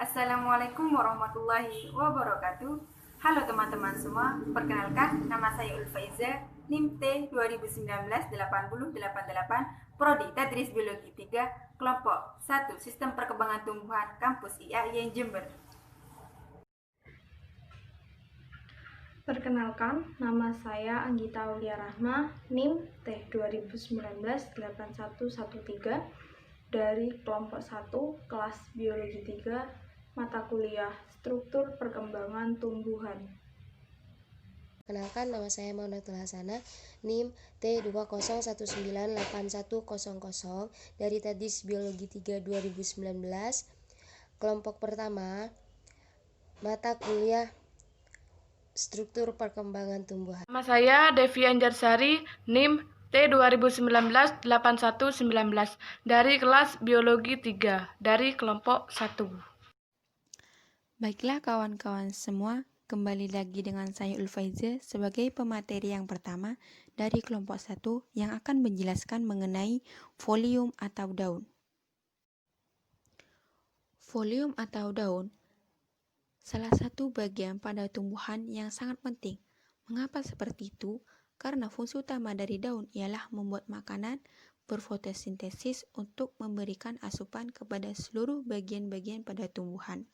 Assalamualaikum warahmatullahi wabarakatuh. Halo teman-teman semua, perkenalkan nama saya Ulfaiza, NIM T 2019-8088, Prodi Tadris Biologi 3, kelompok 1, Sistem Perkembangan Tumbuhan, Kampus IAIN Jember. Perkenalkan, nama saya Anggita Aulia Rahma, NIM T 2019-8113 dari kelompok 1, kelas Biologi 3, mata kuliah Struktur Perkembangan Tumbuhan. Perkenalkan, nama saya Maunatul Hasanah, NIM T20198100 dari Tadris Biologi 3 2019, kelompok pertama, mata kuliah Struktur Perkembangan Tumbuhan. Nama saya Devi Anjarsari, NIM T2019-8119 dari kelas Biologi 3 dari kelompok 1. Baiklah kawan-kawan semua, kembali lagi dengan saya Ulfaiza sebagai pemateri yang pertama dari kelompok 1 yang akan menjelaskan mengenai folium atau daun. Folium atau daun salah satu bagian pada tumbuhan yang sangat penting. Mengapa seperti itu? Karena fungsi utama dari daun ialah membuat makanan, berfotosintesis untuk memberikan asupan kepada seluruh bagian-bagian pada tumbuhan.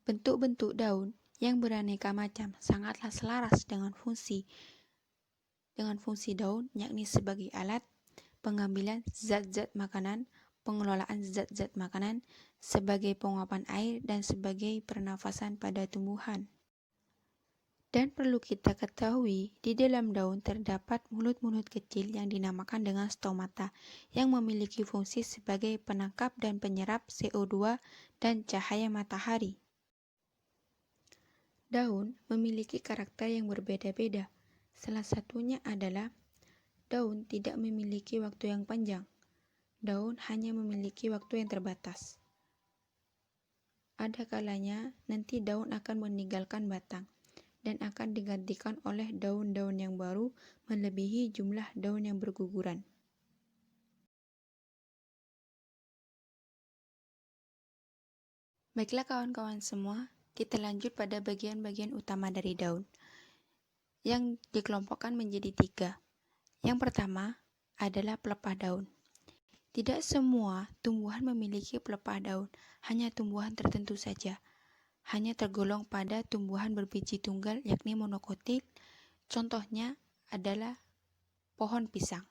Bentuk-bentuk daun yang beraneka macam sangatlah selaras dengan fungsi daun, yakni sebagai alat pengambilan zat-zat makanan, pengelolaan zat-zat makanan, sebagai penguapan air, dan sebagai pernafasan pada tumbuhan. Dan perlu kita ketahui, di dalam daun terdapat mulut-mulut kecil yang dinamakan dengan stomata, yang memiliki fungsi sebagai penangkap dan penyerap CO2 dan cahaya matahari. Daun memiliki karakter yang berbeda-beda. Salah satunya adalah daun tidak memiliki waktu yang panjang. Daun hanya memiliki waktu yang terbatas. Ada kalanya nanti daun akan meninggalkan batang dan akan digantikan oleh daun-daun yang baru melebihi jumlah daun yang berguguran. Baiklah kawan-kawan semua, kita lanjut pada bagian-bagian utama dari daun yang dikelompokkan menjadi 3. Yang pertama adalah pelepah daun. Tidak semua tumbuhan memiliki pelepah daun, hanya tumbuhan tertentu saja. Hanya tergolong pada tumbuhan berbiji tunggal yakni monokotil. Contohnya adalah pohon pisang.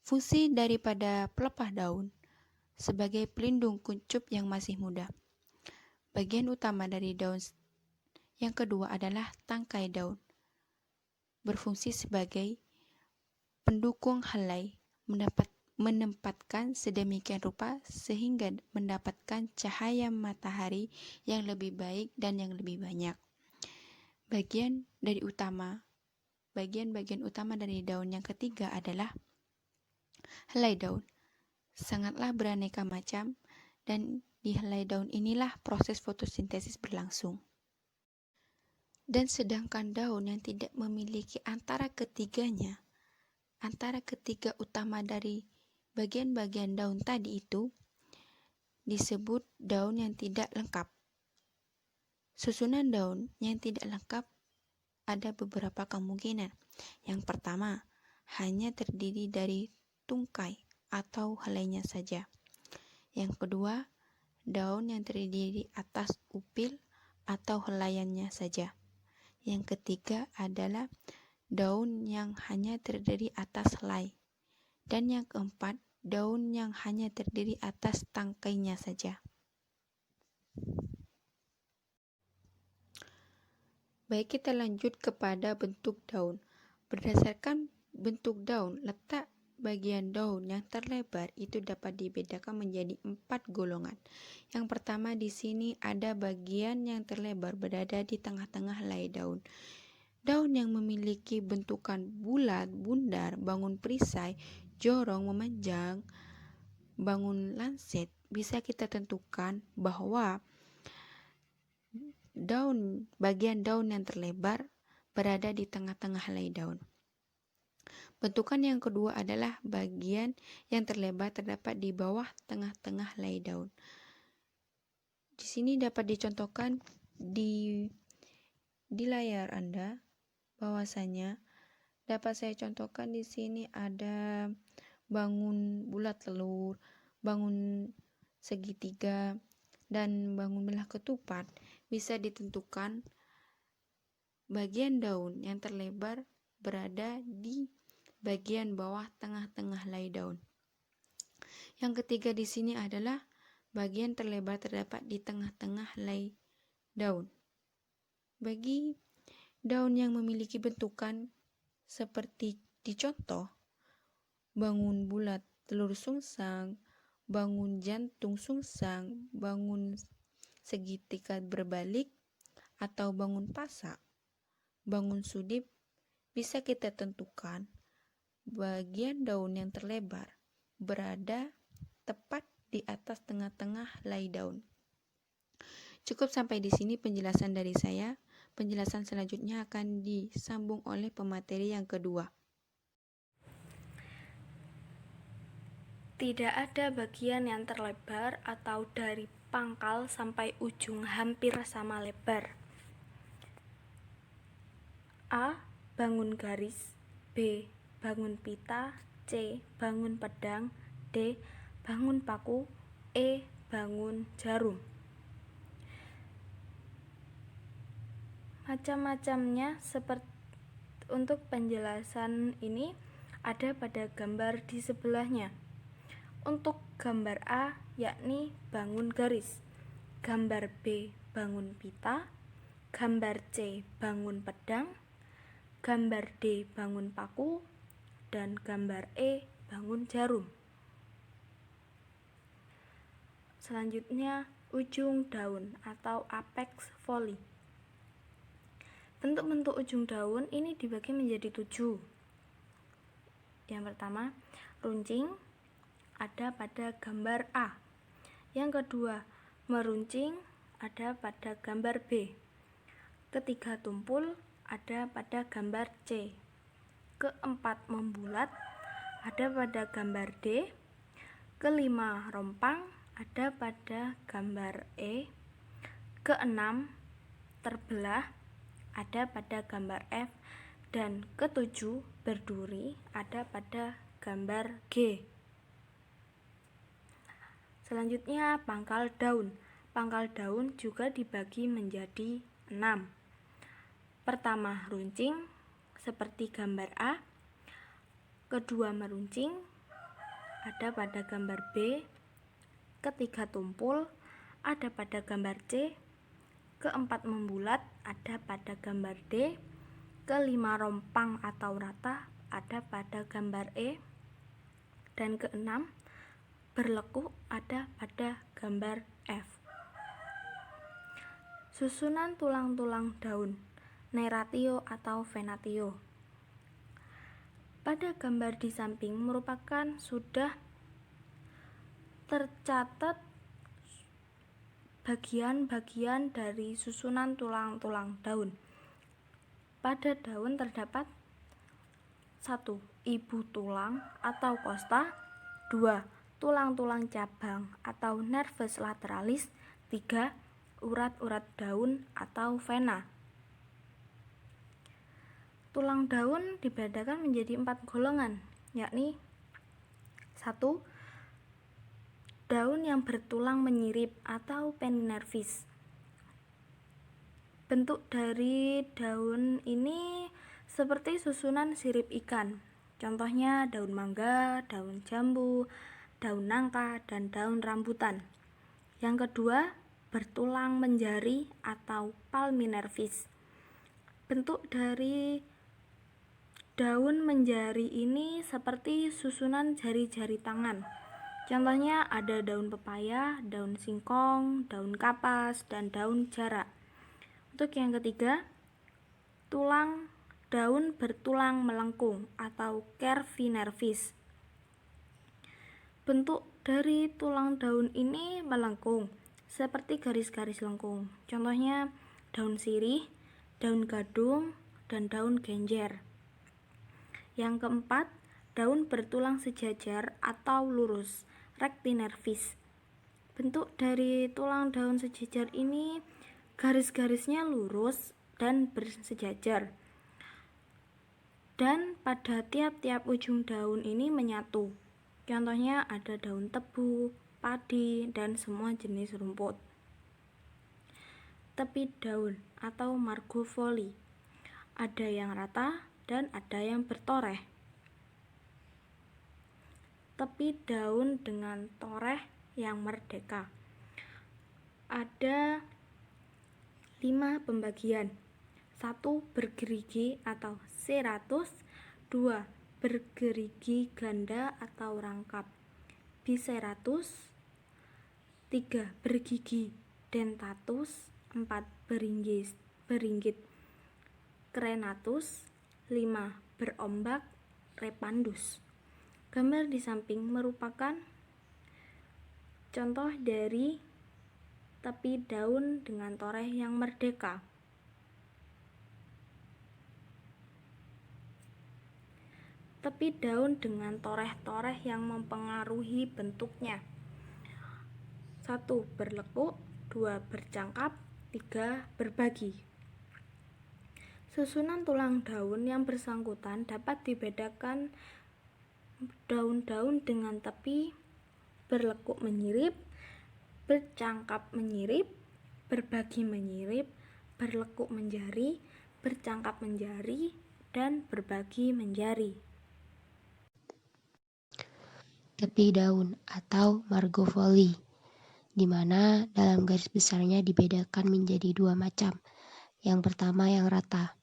Fungsi daripada pelepah daun sebagai pelindung kuncup yang masih muda. Bagian utama dari daun yang kedua adalah tangkai daun. Berfungsi sebagai pendukung helai, menempatkan sedemikian rupa sehingga mendapatkan cahaya matahari yang lebih baik dan yang lebih banyak. Bagian utama dari daun yang ketiga adalah helai daun. Sangatlah beraneka macam, dan di helai daun inilah proses fotosintesis berlangsung. Dan sedangkan daun yang tidak memiliki antara ketiga utama dari bagian-bagian daun tadi itu disebut daun yang tidak lengkap. Susunan daun yang tidak lengkap ada beberapa kemungkinan. Yang pertama, hanya terdiri dari tungkai atau helainya saja. Yang kedua, daun yang terdiri atas upil atau helaiannya saja. Yang ketiga adalah daun yang hanya terdiri atas helai. Dan yang keempat, daun yang hanya terdiri atas tangkainya saja. Baik, kita lanjut kepada bentuk daun. Berdasarkan bentuk daun, letak bagian daun yang terlebar itu dapat dibedakan menjadi 4 golongan. Yang pertama di sini ada bagian yang terlebar berada di tengah-tengah helai daun. Daun yang memiliki bentukan bulat, bundar, bangun perisai, jorong, memanjang, bangun lancet, bisa kita tentukan bahwa bagian daun yang terlebar berada di tengah-tengah helai daun. Bentukan yang kedua adalah bagian yang terlebar terdapat di bawah tengah-tengah helai daun. Di sini dapat dicontohkan di layar Anda bahwasanya dapat saya contohkan di sini ada bangun bulat telur, bangun segitiga, dan bangun belah ketupat. Bisa ditentukan bagian daun yang terlebar berada di bagian bawah tengah-tengah helai daun. Yang ketiga di sini adalah bagian terlebar terdapat di tengah-tengah helai daun. Bagi daun yang memiliki bentukan seperti di contoh, bangun bulat telur sungsang, bangun jantung sungsang, bangun segitiga berbalik, atau bangun pasak, bangun sudip, bisa kita tentukan bagian daun yang terlebar berada tepat di atas tengah-tengah helai daun. Cukup sampai di sini penjelasan dari saya. Penjelasan selanjutnya akan disambung oleh pemateri yang kedua. Tidak ada bagian yang terlebar atau dari pangkal sampai ujung hampir sama lebar. A. Bangun garis. B. Bangun pita. C. Bangun pedang. D. Bangun paku. E. Bangun jarum. Macam-macamnya seperti untuk penjelasan ini ada pada gambar di sebelahnya. Untuk gambar A yakni bangun garis, gambar B bangun pita, gambar C bangun pedang, gambar D bangun paku, dan gambar E bangun jarum. Selanjutnya ujung daun atau apex foli. Bentuk-bentuk ujung daun ini dibagi menjadi 7. Yang pertama, runcing ada pada gambar A. Yang kedua, meruncing ada pada gambar B. Ketiga, tumpul ada pada gambar C. Keempat, membulat ada pada gambar D. Kelima, rompang ada pada gambar E. Keenam, terbelah ada pada gambar F, dan ketujuh, berduri ada pada gambar G. Selanjutnya pangkal daun. Pangkal daun juga dibagi menjadi 6. Pertama, runcing seperti gambar A. Kedua, meruncing ada pada gambar B. Ketiga, tumpul ada pada gambar C. Keempat, membulat ada pada gambar D. Kelima, rompang atau rata ada pada gambar E. Dan keenam, berlekuk ada pada gambar F. Susunan tulang-tulang daun, neratio atau venatio. Pada gambar di samping merupakan sudah tercatat bagian-bagian dari susunan tulang-tulang daun. Pada daun terdapat 1. Ibu tulang atau kosta. 2. Tulang-tulang cabang atau nervus lateralis. 3. Urat-urat daun atau vena. Tulang daun dibedakan menjadi 4 golongan, yakni 1. Daun yang bertulang menyirip atau peninervis. Bentuk dari daun ini seperti susunan sirip ikan. Contohnya daun mangga, daun jambu, daun nangka, dan daun rambutan. Yang kedua, bertulang menjari atau palminervis. Bentuk dari daun menjari ini seperti susunan jari-jari tangan. Contohnya ada daun pepaya, daun singkong, daun kapas, dan daun jarak. Untuk yang ketiga, tulang daun bertulang melengkung atau kervinervis. Bentuk dari tulang daun ini melengkung seperti garis-garis lengkung. Contohnya daun sirih, daun gadung, dan daun genjer. Yang keempat, daun bertulang sejajar atau lurus, rectinervis. Bentuk dari tulang daun sejajar ini garis-garisnya lurus dan bersejajar. Dan pada tiap-tiap ujung daun ini menyatu. Contohnya ada daun tebu, padi, dan semua jenis rumput. Tepi daun atau margofoli. Ada yang rata dan ada yang bertoreh. Tepi daun dengan toreh yang merdeka. Ada 5 pembagian. 1. Bergerigi atau seratus. 2. Bergerigi ganda atau rangkap biseratus. 3. Bergigi dentatus. 4. Beringgit krenatus. 5. Berombak repandus. Gambar di samping merupakan contoh dari tepi daun dengan toreh yang merdeka. Tepi daun dengan toreh-toreh yang mempengaruhi bentuknya. 1. Berlekuk. 2. Bercangkap. 3. Berbagi. Susunan tulang daun yang bersangkutan dapat dibedakan daun-daun dengan tepi berlekuk menyirip, bercangkap menyirip, berbagi menyirip, berlekuk menjari, bercangkap menjari, dan berbagi menjari. Tepi daun atau margofoli, di mana dalam garis besarnya dibedakan menjadi 2 macam. Yang pertama yang rata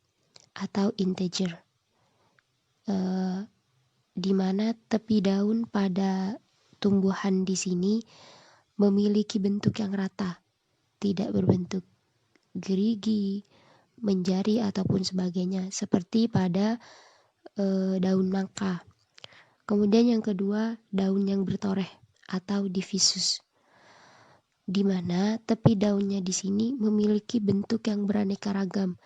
atau integer, di mana tepi daun pada tumbuhan di sini memiliki bentuk yang rata, tidak berbentuk gerigi, menjari ataupun sebagainya seperti pada daun nangka. Kemudian yang kedua, daun yang bertoreh atau divisus, di mana tepi daunnya di sini memiliki bentuk yang beraneka ragam,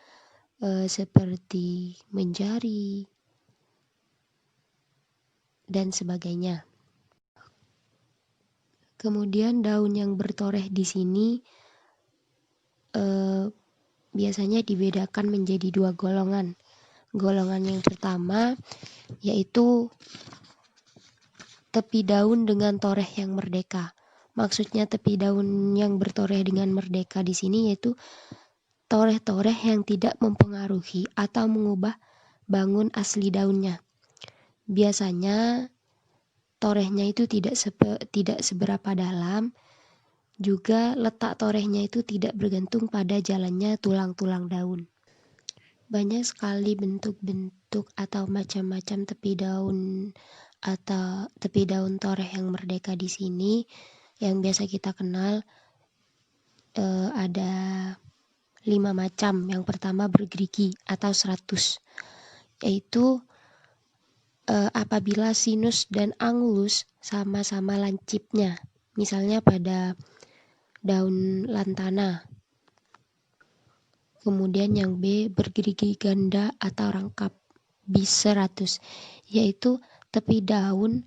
seperti menjari dan sebagainya. Kemudian daun yang bertoreh di sini biasanya dibedakan menjadi 2 golongan. Golongan yang pertama yaitu tepi daun dengan toreh yang merdeka. Maksudnya tepi daun yang bertoreh dengan merdeka di sini yaitu toreh-toreh yang tidak mempengaruhi atau mengubah bangun asli daunnya. Biasanya torehnya itu tidak seberapa dalam, juga letak torehnya itu tidak bergantung pada jalannya tulang-tulang daun. Banyak sekali bentuk-bentuk atau macam-macam tepi daun atau tepi daun toreh yang merdeka di sini. Yang biasa kita kenal ada 5 macam. Yang pertama bergerigi atau 100, yaitu apabila sinus dan angulus sama-sama lancipnya. Misalnya pada daun lantana. Kemudian yang B, bergerigi ganda atau rangkap bis100, yaitu tepi daun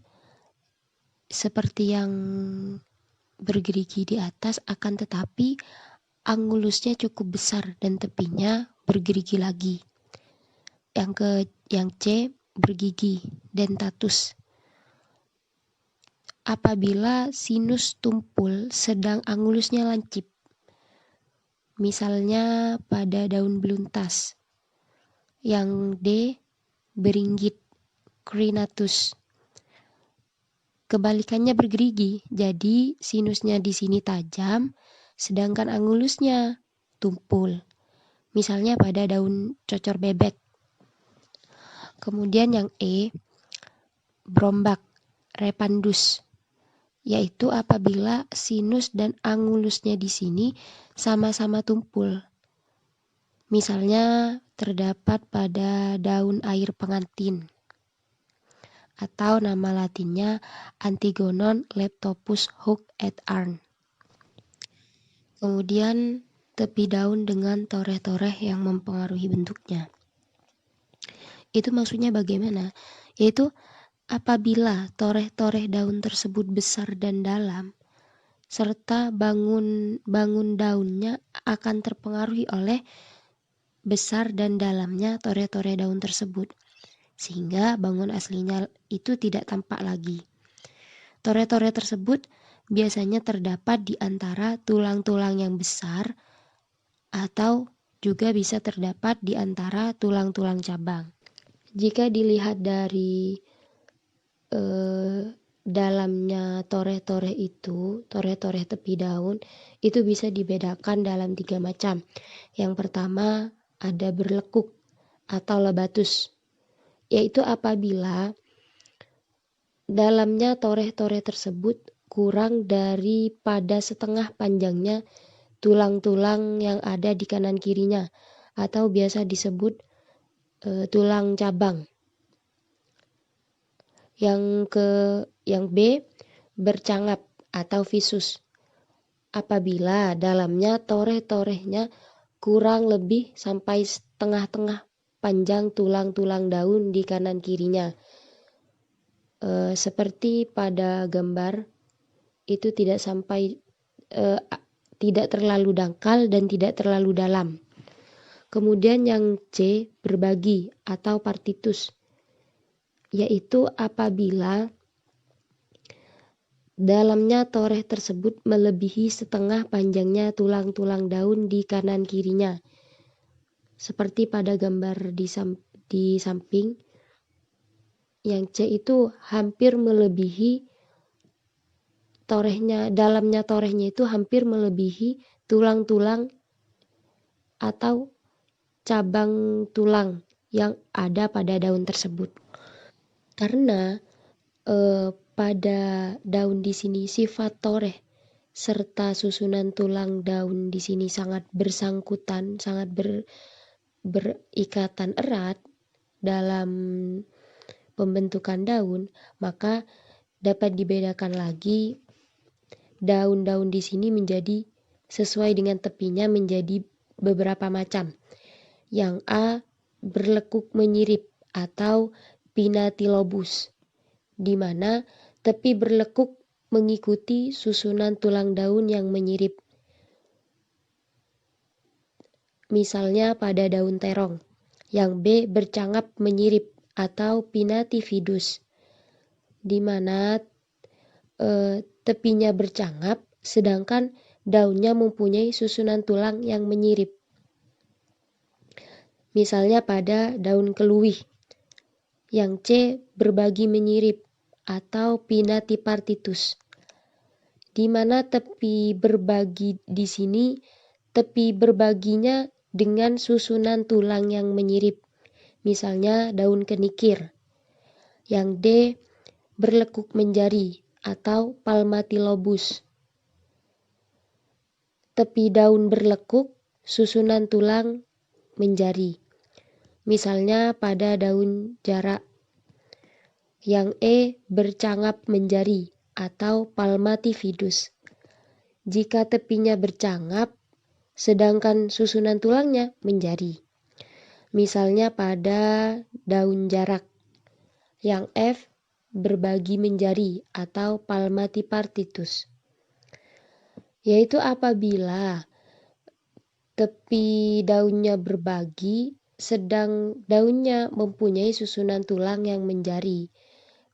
seperti yang bergerigi di atas, akan tetapi angulusnya cukup besar dan tepinya bergerigi lagi. Yang C, bergigi dentatus. Apabila sinus tumpul sedang angulusnya lancip, misalnya pada daun beluntas. Yang D, beringgit crinatus. Kebalikannya bergerigi, jadi sinusnya di sini tajam, sedangkan angulusnya tumpul. Misalnya pada daun cocor bebek. Kemudian yang E, berombak repandus, yaitu apabila sinus dan angulusnya di sini sama-sama tumpul. Misalnya terdapat pada daun air pengantin, atau nama latinnya Antigonon leptopus Hook et Arn. Kemudian tepi daun dengan toreh-toreh yang mempengaruhi bentuknya. Itu maksudnya bagaimana? Yaitu apabila toreh-toreh daun tersebut besar dan dalam, serta bangun daunnya akan terpengaruhi oleh besar dan dalamnya tore-tore daun tersebut, sehingga bangun aslinya itu tidak tampak lagi. Tore-tore tersebut biasanya terdapat di antara tulang-tulang yang besar atau juga bisa terdapat di antara tulang-tulang cabang. Jika dilihat dari dalamnya tore-tore tepi daun, itu bisa dibedakan dalam 3 macam. Yang pertama ada berlekuk atau lebatus, yaitu apabila dalamnya tore-tore tersebut kurang daripada setengah panjangnya tulang-tulang yang ada di kanan kirinya, atau biasa disebut tulang cabang. Yang B, bercangap atau visus, apabila dalamnya tore-torehnya kurang lebih sampai setengah-tengah panjang tulang-tulang daun di kanan kirinya. Seperti pada gambar itu tidak terlalu dangkal dan tidak terlalu dalam. Kemudian yang C, berbagi atau partitus, yaitu apabila dalamnya toreh tersebut melebihi setengah panjangnya tulang-tulang daun di kanan kirinya. Seperti pada gambar di samping, yang C itu hampir melebihi dalamnya torehnya itu hampir melebihi tulang-tulang atau cabang tulang yang ada pada daun tersebut. Karena pada daun di sini sifat toreh serta susunan tulang daun di sini sangat bersangkutan, sangat berikatan erat dalam pembentukan daun, maka dapat dibedakan lagi daun-daun di sini menjadi sesuai dengan tepinya menjadi beberapa macam. Yang A, berlekuk menyirip atau pinnatilobus, di mana tepi berlekuk mengikuti susunan tulang daun yang menyirip. Misalnya pada daun terong. Yang B, bercangap menyirip atau pinnatifidus, di mana tepinya bercangap sedangkan daunnya mempunyai susunan tulang yang menyirip. Misalnya pada daun keluih. Yang C, berbagi menyirip atau pinnatipartitus, di mana tepi berbagi di sini tepi berbaginya dengan susunan tulang yang menyirip. Misalnya daun kenikir. Yang D, berlekuk menjari atau palmatilobus, tepi daun berlekuk, susunan tulang menjari. Misalnya pada daun jarak. Yang E, bercangap menjari atau palmatifidus, jika tepinya bercangap sedangkan susunan tulangnya menjari. Misalnya pada daun jarak. Yang F, berbagi menjari atau palmatipartitus, yaitu apabila tepi daunnya berbagi sedang daunnya mempunyai susunan tulang yang menjari.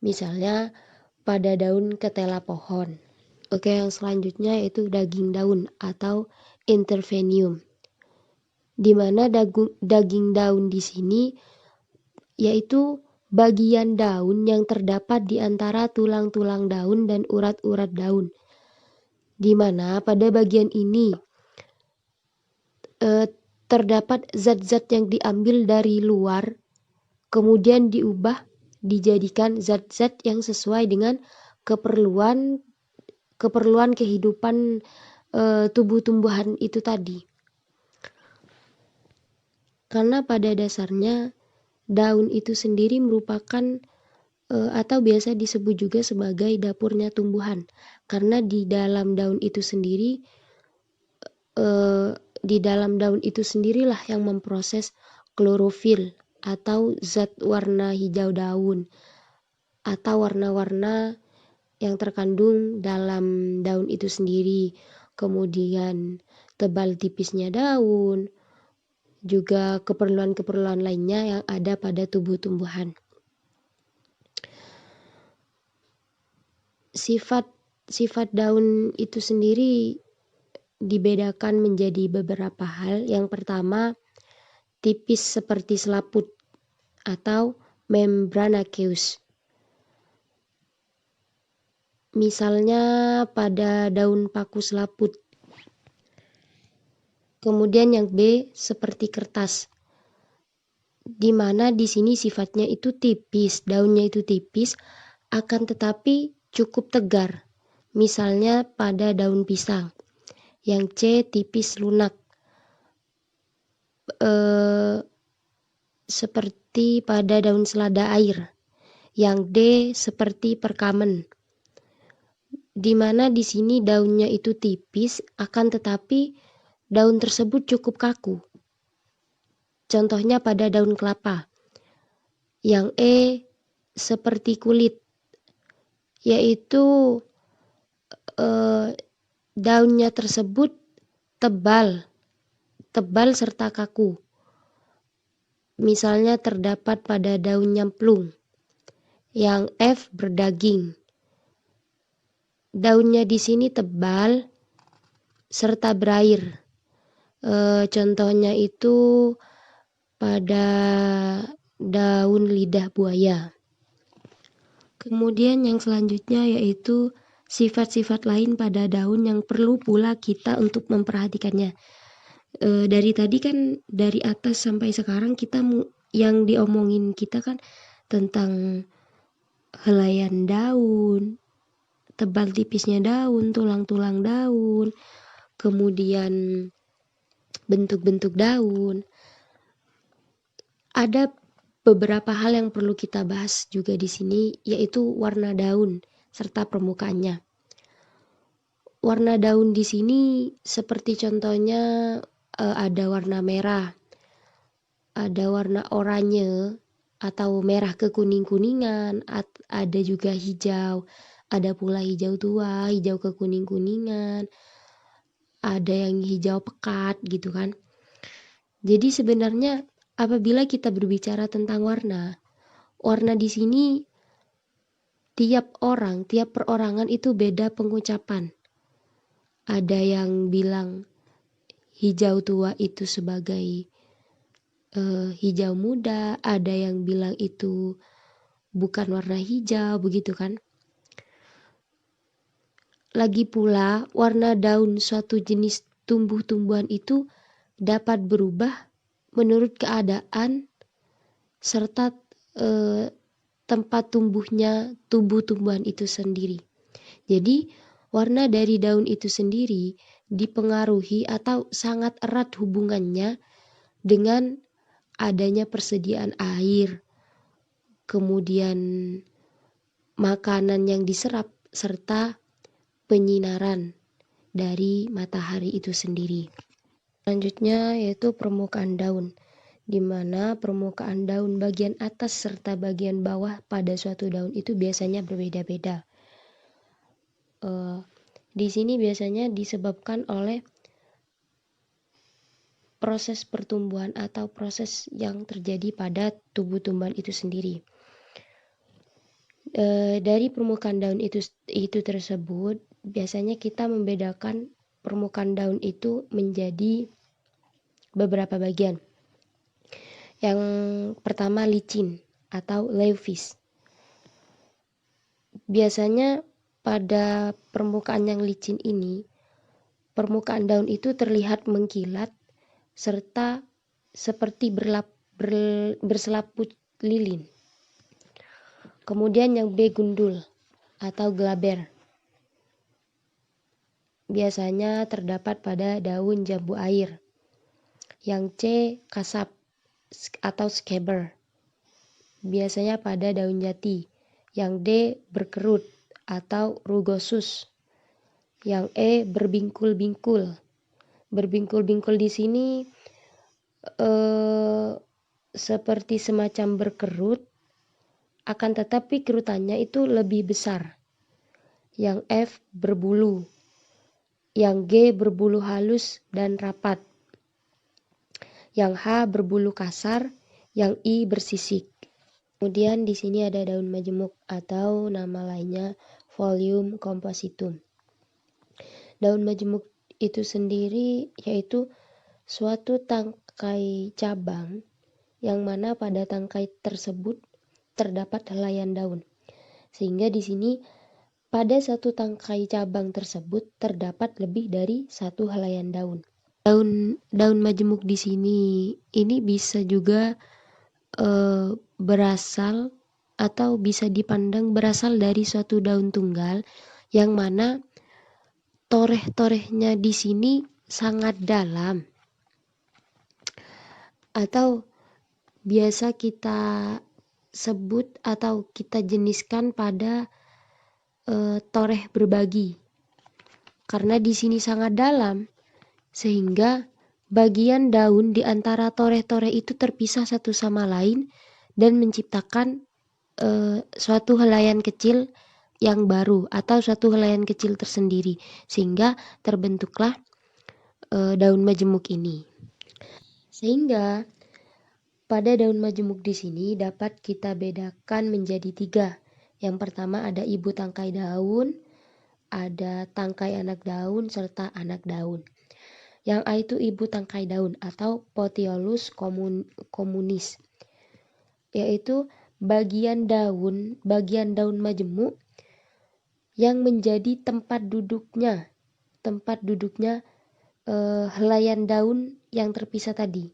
Misalnya pada daun ketela pohon. Oke, yang selanjutnya yaitu daging daun atau intervenium, di mana daging daun di sini yaitu bagian daun yang terdapat di antara tulang-tulang daun dan urat-urat daun, di mana pada bagian ini terdapat zat-zat yang diambil dari luar kemudian dijadikan zat-zat yang sesuai dengan keperluan kehidupan tumbuh-tumbuhan itu tadi. Karena pada dasarnya daun itu sendiri merupakan atau biasa disebut juga sebagai dapurnya tumbuhan, karena di dalam daun itu sendirilah yang memproses klorofil atau zat warna hijau daun atau warna-warna yang terkandung dalam daun itu sendiri, kemudian tebal tipisnya daun, juga keperluan-keperluan lainnya yang ada pada tubuh tumbuhan. Sifat daun itu sendiri dibedakan menjadi beberapa hal. Yang pertama, tipis seperti selaput atau membranaceous. Misalnya pada daun paku selaput. Kemudian yang B seperti kertas, di mana di sini sifatnya itu tipis, daunnya itu tipis, akan tetapi cukup tegar. Misalnya pada daun pisang. Yang C tipis lunak, seperti pada daun selada air. Yang D seperti perkamen, di mana di sini daunnya itu tipis, akan tetapi daun tersebut cukup kaku. Contohnya pada daun kelapa. Yang E seperti kulit, yaitu daunnya tersebut tebal serta kaku. Misalnya terdapat pada daun nyemplung. Yang F berdaging. Daunnya di sini tebal serta berair. Contohnya itu pada daun lidah buaya. Kemudian yang selanjutnya yaitu sifat-sifat lain pada daun yang perlu pula kita untuk memperhatikannya. Dari tadi kan, dari atas sampai sekarang kita yang diomongin kita kan tentang helaian daun, tebal tipisnya daun, tulang-tulang daun, kemudian bentuk-bentuk daun. Ada beberapa hal yang perlu kita bahas juga di sini, yaitu warna daun serta permukaannya. Warna daun di sini seperti contohnya ada warna merah, ada warna oranye atau merah kekuning-kuningan, ada juga hijau, ada pula hijau tua, hijau kekuning-kuningan, ada yang hijau pekat gitu kan. Jadi sebenarnya apabila kita berbicara tentang warna di sini tiap perorangan itu beda pengucapan. Ada yang bilang hijau tua itu sebagai hijau muda, ada yang bilang itu bukan warna hijau, begitu kan. Lagi pula warna daun suatu jenis tumbuh-tumbuhan itu dapat berubah menurut keadaan serta tempat tumbuhnya tumbuh-tumbuhan itu sendiri. Jadi warna dari daun itu sendiri dipengaruhi atau sangat erat hubungannya dengan adanya persediaan air, kemudian makanan yang diserap, serta penyinaran dari matahari itu sendiri. Selanjutnya yaitu permukaan daun, di mana permukaan daun bagian atas serta bagian bawah pada suatu daun itu biasanya berbeda-beda. Di sini biasanya disebabkan oleh proses pertumbuhan atau proses yang terjadi pada tubuh tumbuhan itu sendiri. Dari permukaan daun itu tersebut, biasanya kita membedakan permukaan daun itu menjadi beberapa bagian. Yang pertama licin atau leafish. Biasanya pada permukaan yang licin ini, permukaan daun itu terlihat mengkilat serta seperti berselaput lilin. Kemudian yang B gundul atau glaber. Biasanya terdapat pada daun jambu air. Yang C kasap atau scaber. Biasanya pada daun jati. Yang D berkerut atau rugosus. Yang E berbingkul-bingkul. Berbingkul-bingkul di sini seperti semacam berkerut, akan tetapi kerutannya itu lebih besar. yang F berbulu, yang G berbulu halus dan rapat, yang H berbulu kasar, yang I bersisik. Kemudian di sini ada daun majemuk atau nama lainnya Pholium compositum. Daun majemuk itu sendiri yaitu suatu tangkai cabang yang mana pada tangkai tersebut terdapat helaian daun. Sehingga di sini pada satu tangkai cabang tersebut terdapat lebih dari satu helaian daun. Daun majemuk di sini ini bisa juga berasal atau bisa dipandang berasal dari suatu daun tunggal yang mana toreh-torehnya di sini sangat dalam atau biasa kita sebut atau kita jeniskan pada toreh berbagi. Karena di sini sangat dalam sehingga bagian daun di antara toreh-toreh itu terpisah satu sama lain dan menciptakan suatu helaian kecil yang baru atau suatu helaian kecil tersendiri sehingga terbentuklah daun majemuk ini. Sehingga pada daun majemuk di sini dapat kita bedakan menjadi 3. Yang pertama ada ibu tangkai daun, ada tangkai anak daun serta anak daun. Yang A itu ibu tangkai daun atau Potiolus communis, yaitu bagian daun majemuk yang menjadi tempat duduknya helaian daun yang terpisah tadi,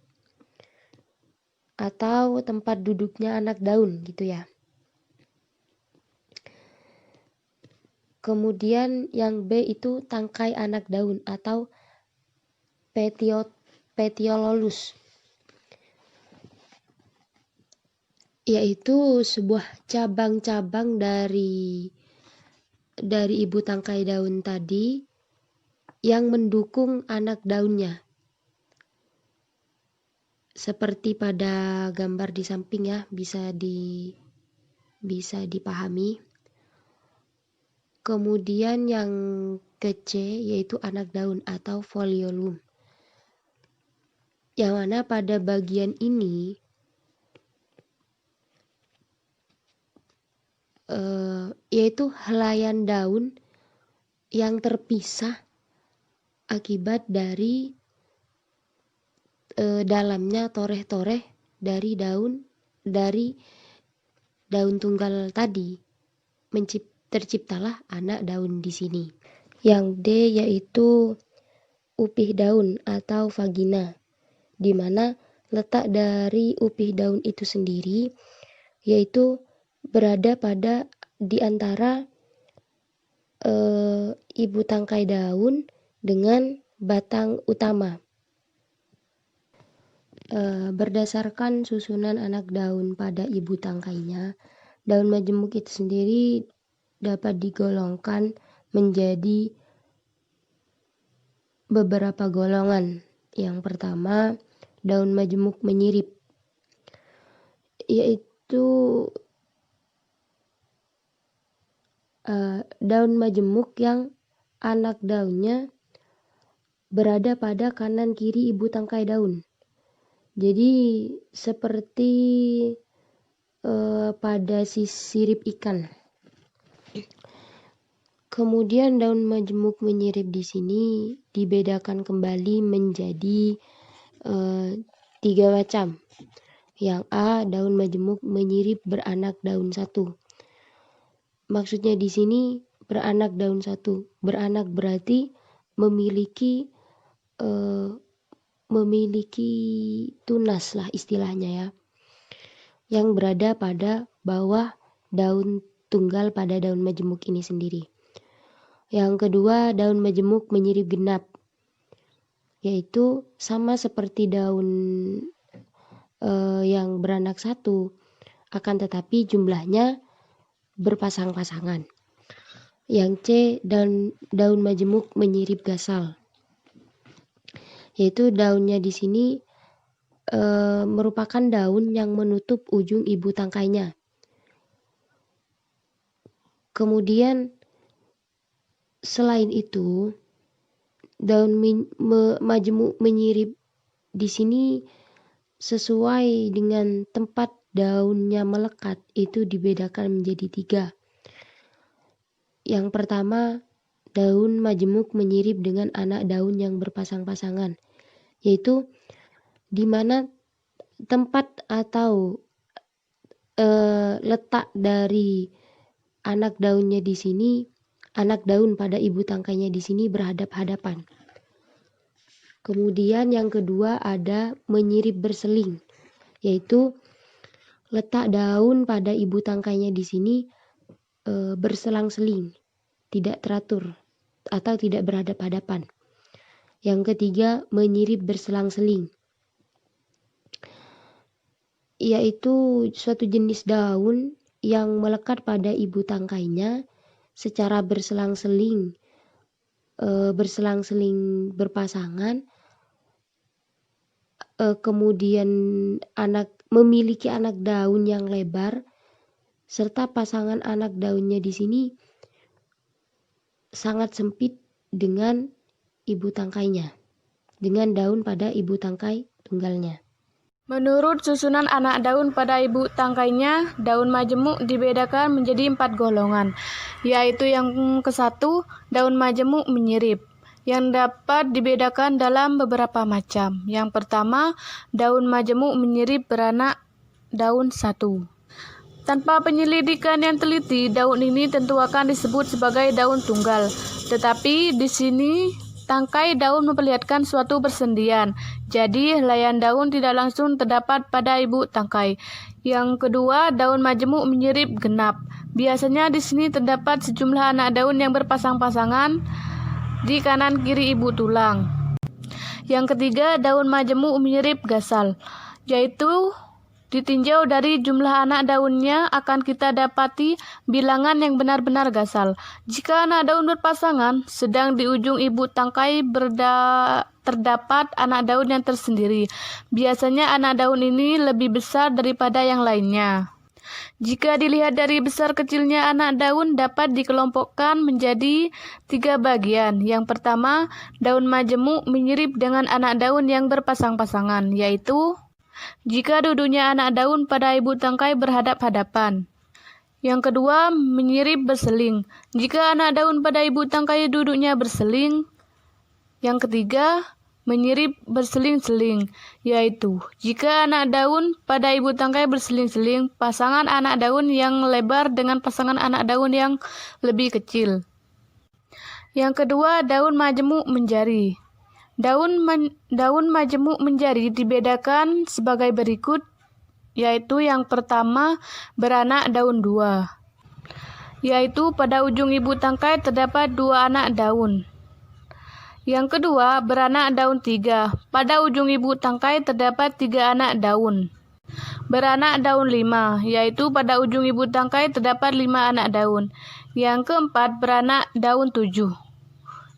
atau tempat duduknya anak daun gitu ya. Kemudian yang B itu tangkai anak daun atau Petiololus, yaitu sebuah cabang-cabang dari ibu tangkai daun tadi yang mendukung anak daunnya. Seperti pada gambar di samping ya, bisa dipahami. Kemudian yang ke C yaitu anak daun atau foliolum, yang mana pada bagian ini yaitu helaian daun yang terpisah akibat dari dalamnya toreh-toreh dari daun tunggal tadi, terciptalah anak daun di sini. Yang D yaitu upih daun atau vagina, di mana letak dari upih daun itu sendiri yaitu berada di antara ibu tangkai daun dengan batang utama. Berdasarkan susunan anak daun pada ibu tangkainya, daun majemuk itu sendiri dapat digolongkan menjadi beberapa golongan. Yang pertama, daun majemuk menyirip, yaitu daun majemuk yang anak daunnya berada pada kanan kiri ibu tangkai daun. Jadi seperti pada sirip ikan. Kemudian daun majemuk menyirip di sini dibedakan kembali menjadi 3 macam. Yang A, daun majemuk menyirip beranak daun 1. Maksudnya di sini beranak daun 1. Beranak berarti memiliki tunas lah istilahnya ya, yang berada pada bawah daun tunggal pada daun majemuk ini sendiri. Yang kedua, daun majemuk menyirip genap, yaitu sama seperti daun yang beranak 1, akan tetapi jumlahnya berpasang-pasangan. Yang C, daun majemuk menyirip gasal, yaitu daunnya di sini merupakan daun yang menutup ujung ibu tangkainya. Kemudian Selain itu, daun majemuk menyirip di sini sesuai dengan tempat daunnya melekat itu dibedakan menjadi 3. Yang pertama, daun majemuk menyirip dengan anak daun yang berpasang-pasangan, yaitu di mana tempat atau letak dari anak daunnya di sini, anak daun pada ibu tangkainya di sini berhadap-hadapan. Kemudian yang kedua ada menyirip berseling, yaitu letak daun pada ibu tangkainya di sini berselang-seling, tidak teratur atau tidak berhadap-hadapan. Yang ketiga menyirip berselang-seling, yaitu suatu jenis daun yang melekat pada ibu tangkainya secara berselang-seling berpasangan, kemudian memiliki anak daun yang lebar, serta pasangan anak daunnya di sini sangat sempit dengan ibu tangkainya, dengan daun pada ibu tangkai tunggalnya. Menurut susunan anak daun pada ibu tangkainya, daun majemuk dibedakan menjadi 4 golongan, yaitu yang ke-1, daun majemuk menyirip, yang dapat dibedakan dalam beberapa macam. Yang pertama, daun majemuk menyirip beranak daun 1. Tanpa penyelidikan yang teliti, daun ini tentu akan disebut sebagai daun tunggal. Tetapi di sini tangkai daun memperlihatkan suatu persendian, jadi helaian daun tidak langsung terdapat pada ibu tangkai. Yang kedua, daun majemuk menyirip genap. Biasanya di sini terdapat sejumlah anak daun yang berpasang-pasangan di kanan kiri ibu tulang. Yang ketiga, daun majemuk menyirip gasal, yaitu ditinjau dari jumlah anak daunnya akan kita dapati bilangan yang benar-benar gasal. Jika anak daun berpasangan, sedang di ujung ibu tangkai terdapat anak daun yang tersendiri. Biasanya anak daun ini lebih besar daripada yang lainnya. Jika dilihat dari besar kecilnya anak daun dapat dikelompokkan menjadi 3 bagian. Yang pertama, daun majemuk menyirip dengan anak daun yang berpasang-pasangan, yaitu jika duduknya anak daun pada ibu tangkai berhadap-hadapan. Yang kedua, menyirip berseling. Jika anak daun pada ibu tangkai duduknya berseling. Yang ketiga, menyirip berseling-seling, yaitu jika anak daun pada ibu tangkai berseling-seling, pasangan anak daun yang lebar dengan pasangan anak daun yang lebih kecil. Yang kedua, daun majemuk menjari. Daun majemuk menjari dibedakan sebagai berikut, yaitu yang pertama beranak daun 2, yaitu pada ujung ibu tangkai terdapat 2 anak daun. Yang kedua beranak daun 3, pada ujung ibu tangkai terdapat 3 anak daun. Beranak daun 5, yaitu pada ujung ibu tangkai terdapat 5 anak daun. Yang keempat beranak daun 7,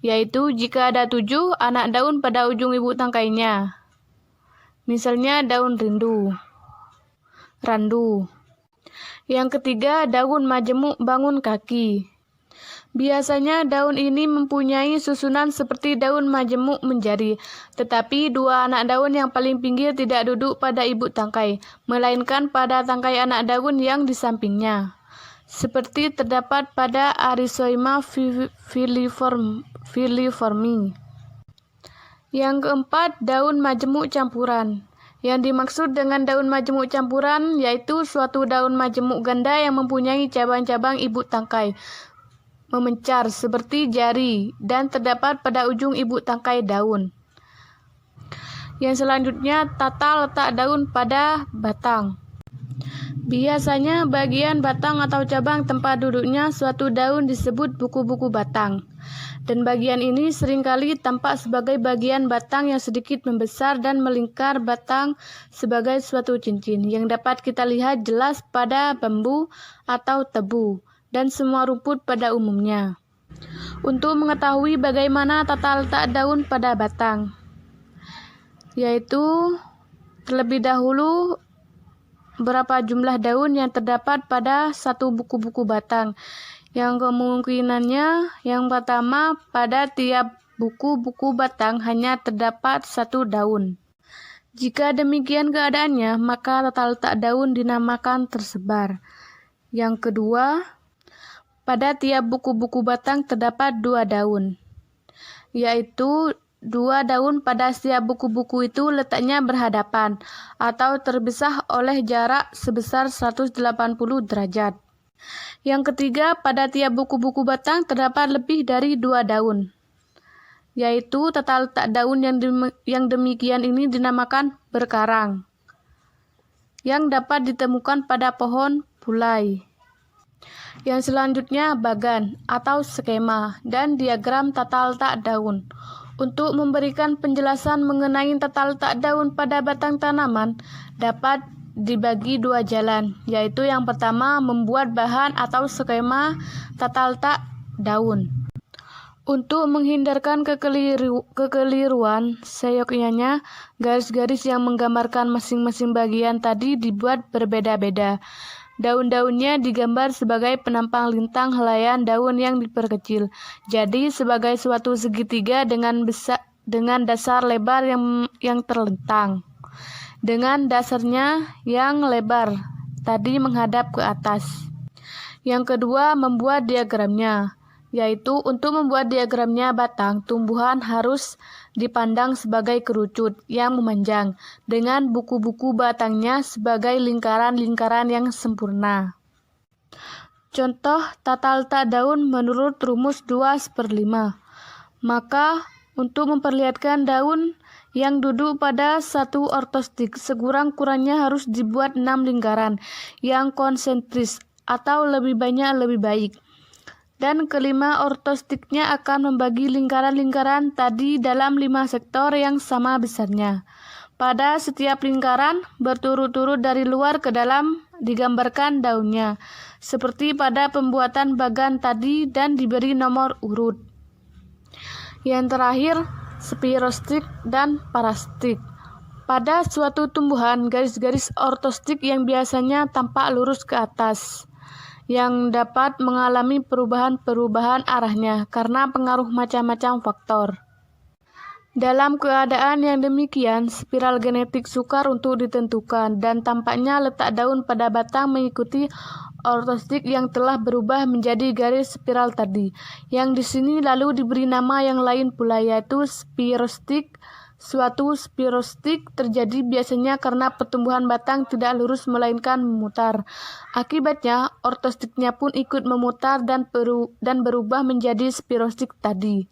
yaitu jika ada 7 anak daun pada ujung ibu tangkainya. Misalnya daun randu. Yang ketiga, daun majemuk bangun kaki. Biasanya daun ini mempunyai susunan seperti daun majemuk menjari, tetapi 2 anak daun yang paling pinggir tidak duduk pada ibu tangkai, melainkan pada tangkai anak daun yang di sampingnya, seperti terdapat pada Arizoema filiformi. Yang keempat, daun majemuk campuran. Yang dimaksud dengan daun majemuk campuran yaitu suatu daun majemuk ganda yang mempunyai cabang-cabang ibu tangkai memencar seperti jari dan terdapat pada ujung ibu tangkai daun. Yang selanjutnya, tata letak daun pada batang. Biasanya bagian batang atau cabang tempat duduknya suatu daun disebut buku-buku batang. Dan bagian ini seringkali tampak sebagai bagian batang yang sedikit membesar dan melingkar batang sebagai suatu cincin yang dapat kita lihat jelas pada bambu atau tebu dan semua rumput pada umumnya. Untuk mengetahui bagaimana tata letak daun pada batang, yaitu terlebih dahulu berapa jumlah daun yang terdapat pada satu buku-buku batang. Yang kemungkinannya yang pertama, pada tiap buku-buku batang hanya terdapat satu daun. Jika demikian keadaannya, maka tata letak daun dinamakan tersebar. Yang kedua, pada tiap buku-buku batang terdapat 2 daun, yaitu 2 daun pada setiap buku-buku itu letaknya berhadapan atau terpisah oleh jarak sebesar 180 derajat. Yang ketiga, pada tiap buku-buku batang terdapat lebih dari 2 daun, yaitu tata letak daun yang demikian ini dinamakan berkarang, yang dapat ditemukan pada pohon pulai. Yang selanjutnya bagan atau skema dan diagram tata letak daun. Untuk memberikan penjelasan mengenai tata letak daun pada batang tanaman dapat dibagi 2 jalan, yaitu yang pertama membuat bahan atau skema tata letak daun. Untuk menghindarkan kekeliruan, seyogyanya garis-garis yang menggambarkan masing-masing bagian tadi dibuat berbeda-beda. Daun-daunnya digambar sebagai penampang lintang helaian daun yang diperkecil, jadi sebagai suatu segitiga dengan dasar lebar yang terlentang. Dengan dasarnya yang lebar tadi menghadap ke atas. Yang kedua, membuat diagramnya, yaitu untuk membuat diagramnya batang tumbuhan harus dipandang sebagai kerucut yang memanjang, dengan buku-buku batangnya sebagai lingkaran-lingkaran yang sempurna. Contoh tata letak daun menurut rumus 2/5. Maka, untuk memperlihatkan daun yang duduk pada satu ortostik, sekurang-kurangnya harus dibuat 6 lingkaran yang konsentris atau lebih banyak lebih baik. Dan kelima ortostiknya akan membagi lingkaran-lingkaran tadi dalam 5 sektor yang sama besarnya. Pada setiap lingkaran berturut-turut dari luar ke dalam digambarkan daunnya, seperti pada pembuatan bagan tadi dan diberi nomor urut. Yang terakhir, spirostik dan parastik. Pada suatu tumbuhan, garis-garis ortostik yang biasanya tampak lurus ke atas, yang dapat mengalami perubahan-perubahan arahnya karena pengaruh macam-macam faktor. Dalam keadaan yang demikian, spiral genetik sukar untuk ditentukan, dan tampaknya letak daun pada batang mengikuti ortostik yang telah berubah menjadi garis spiral tadi, yang di sini lalu diberi nama yang lain pula, yaitu spirostik. Suatu spirostik terjadi biasanya karena pertumbuhan batang tidak lurus melainkan memutar. Akibatnya, ortostiknya pun ikut memutar dan berubah menjadi spirostik tadi.